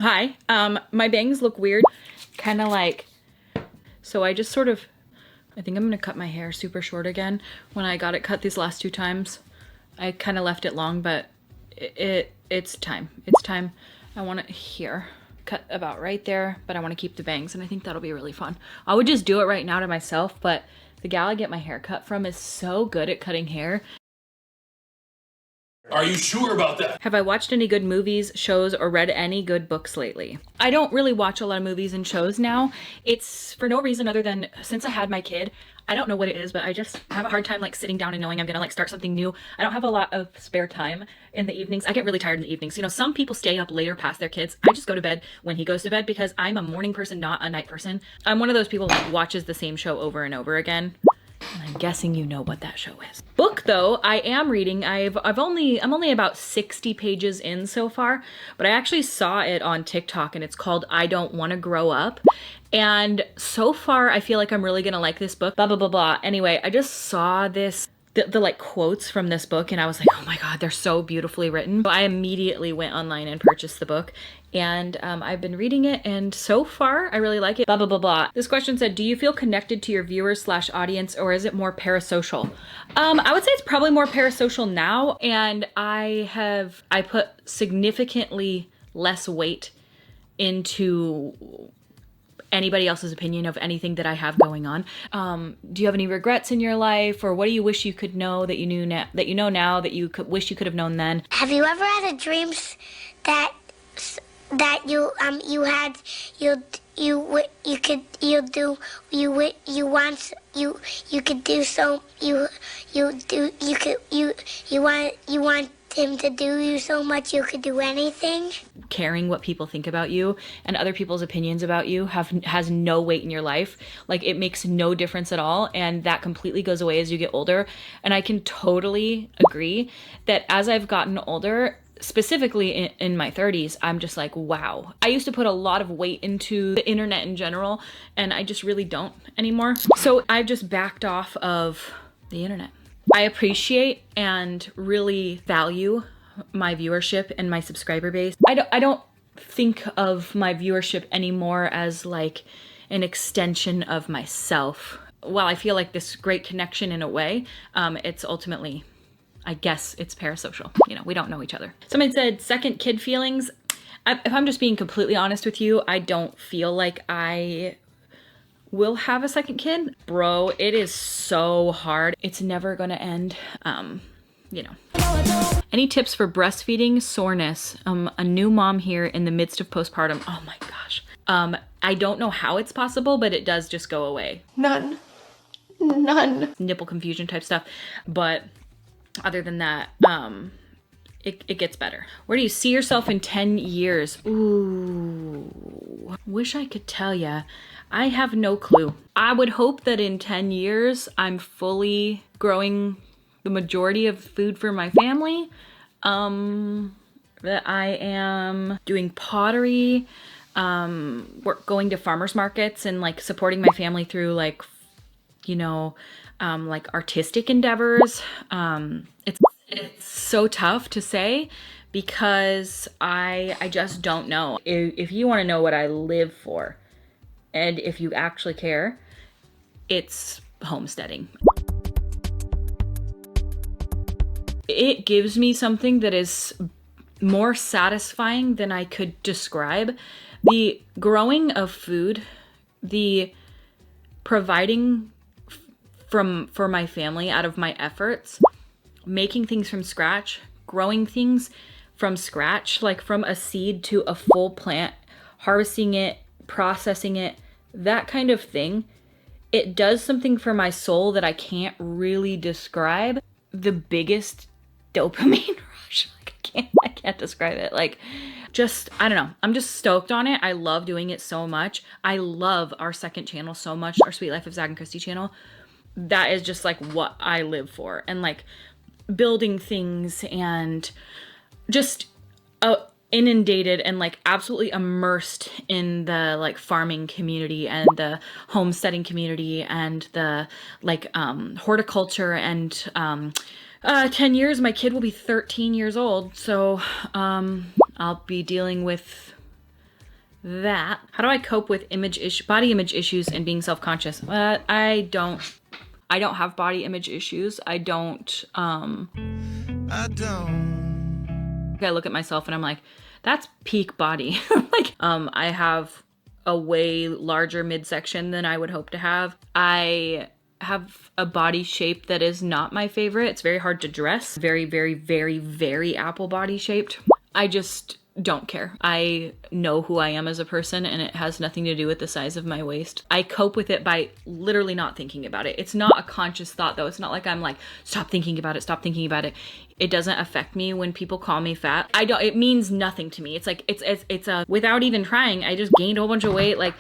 Hi, my bangs look weird, kind of like, so I just sort of, I think I'm gonna cut my hair super short again. When I got it cut these last 2 times, I kind of left it long, but it's time. It's time. I want it here, cut about right there, but I want to keep the bangs, and I think that'll be really fun. I would just do it right now to myself, but the gal I get my hair cut from is so good at cutting hair. Are you sure about that? Have I watched any good movies, shows, or read any good books lately? I don't really watch a lot of movies and shows now. It's for no reason other than since I had my kid, I don't know what it is, but I just have a hard time like sitting down and knowing I'm gonna like start something new. I don't have a lot of spare time in the evenings. I get really tired in the evenings. You know, some people stay up later past their kids. I just go to bed when he goes to bed because I'm a morning person, not a night person. I'm one of those people that watches the same show over and over again. And I'm guessing you know what that show is. Book though, I am reading. I'm only about 60 pages in so far, but I actually saw it on TikTok and it's called I Don't Want to Grow Up. And so far I feel like I'm really gonna like this book, blah, blah, blah, blah. Anyway, I just saw this, the like quotes from this book and I was like, oh my God, they're so beautifully written. So I immediately went online and purchased the book. And I've been reading it and so far I really like it, blah, blah, blah, blah. This question said, do you feel connected to your viewers / audience or is it more parasocial? I would say it's probably more parasocial now. And I put significantly less weight into anybody else's opinion of anything that I have going on. Do you have any regrets in your life, or what do you wish you could know that you knew now that you wish you could have known then? Have you ever had a dream that you want him to do you so much you could do anything? Caring what people think about you and other people's opinions about you has no weight in your life. Like, it makes no difference at all, and that completely goes away as you get older. And I can totally agree that as I've gotten older, specifically in my 30s, I'm just like, wow. I used to put a lot of weight into the internet in general, and I just really don't anymore. So I've just backed off of the internet. I appreciate and really value my viewership and my subscriber base. I don't think of my viewership anymore as like an extension of myself. While I feel like this great connection in a way, it's ultimately, I guess it's parasocial. You know, we don't know each other. Someone said second kid feelings. If I'm just being completely honest with you, I don't feel like I will have a second kid. Bro, it is so hard. It's never gonna end. You know. Any tips for breastfeeding soreness? A new mom here in the midst of postpartum. Oh my gosh. I don't know how it's possible, but it does just go away. None. Nipple confusion type stuff. But other than that, it gets better. Where do you see yourself in 10 years? Ooh, wish I could tell ya. I have no clue. I would hope that in 10 years, I'm fully growing the majority of food for my family. That I am doing pottery, going to farmers markets and like supporting my family through like, you know, like artistic endeavors. It's so tough to say because I just don't know. If you want to know what I live for, and if you actually care, it's homesteading. It gives me something that is more satisfying than I could describe. The growing of food, the providing for my family out of my efforts, making things from scratch, growing things from scratch, like from a seed to a full plant, harvesting it, processing it, that kind of thing. It does something for my soul that I can't really describe. The biggest dopamine rush. Like, I can't describe it. Like, just, I don't know. I'm just stoked on it. I love doing it so much. I love our second channel so much, our Sweet Life of Zach and Kristi channel. That is just like what I live for. And like building things and just inundated and like absolutely immersed in the like farming community and the homesteading community and the like horticulture and 10 years my kid will be 13 years old, so I'll be dealing with that. How do I cope with body image issues and being self-conscious? I don't have body image issues. I look at myself and I'm like, that's peak body. Like, I have a way larger midsection than I would hope to have. I have a body shape that is not my favorite. It's very hard to dress. Very, very, very, very apple body shaped. I just don't care. I know who I am as a person and it has nothing to do with the size of my waist. I cope with it by literally not thinking about it. It's not a conscious thought though. It's not like I'm like, stop thinking about it, stop thinking about it. It doesn't affect me when people call me fat. It means nothing to me. It's like, it's without even trying, I just gained a whole bunch of weight. Like,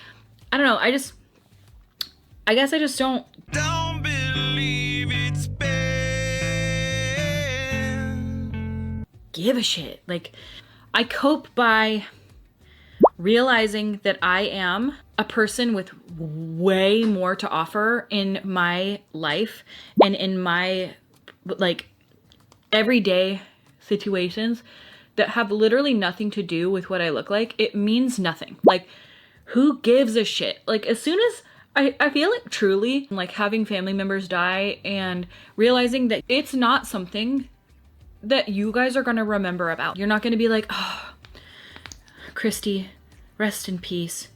I don't know. I guess I just don't believe it's bad. Give a shit. Like, I cope by realizing that I am a person with way more to offer in my life and in my, like, everyday situations that have literally nothing to do with what I look like. It means nothing. Like, who gives a shit? Like, as soon as I feel like truly, like, having family members die and realizing that it's not something that you guys are going to remember about. You're not going to be like, oh, Kristi, rest in peace.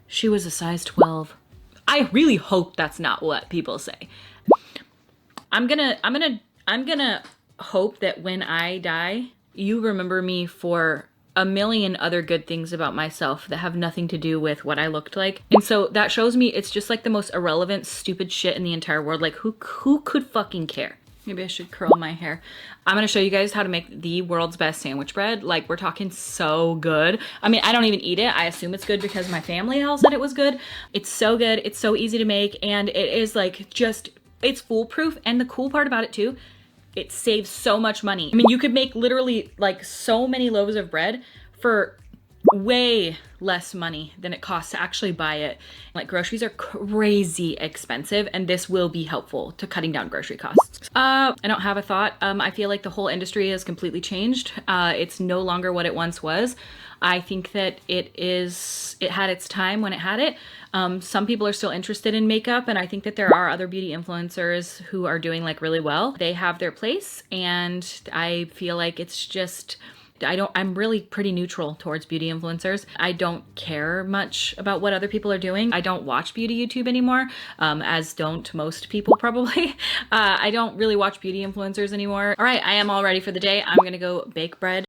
She was a size 12. I really hope that's not what people say. I'm gonna hope that when I die, you remember me for a million other good things about myself that have nothing to do with what I looked like. And so that shows me it's just like the most irrelevant, stupid shit in the entire world. Like, who could fucking care? Maybe I should curl my hair. I'm gonna show you guys how to make the world's best sandwich bread. Like, we're talking so good. I mean, I don't even eat it. I assume it's good because my family all said it was good. It's so good. It's so easy to make. And it is like it's foolproof. And the cool part about it too, it saves so much money. I mean, you could make literally like so many loaves of bread for way less money than it costs to actually buy it. Like, groceries are crazy expensive and this will be helpful to cutting down grocery costs. I don't have a thought. I feel like the whole industry has completely changed. It's no longer what it once was. I think that it had its time when it had it. Some people are still interested in makeup, and I think that there are other beauty influencers who are doing like really well. They have their place, and I feel like it's just, I'm really pretty neutral towards beauty influencers. I don't care much about what other people are doing. I don't watch beauty YouTube anymore, as don't most people probably. I don't really watch beauty influencers anymore. All right, I am all ready for the day. I'm gonna go bake bread.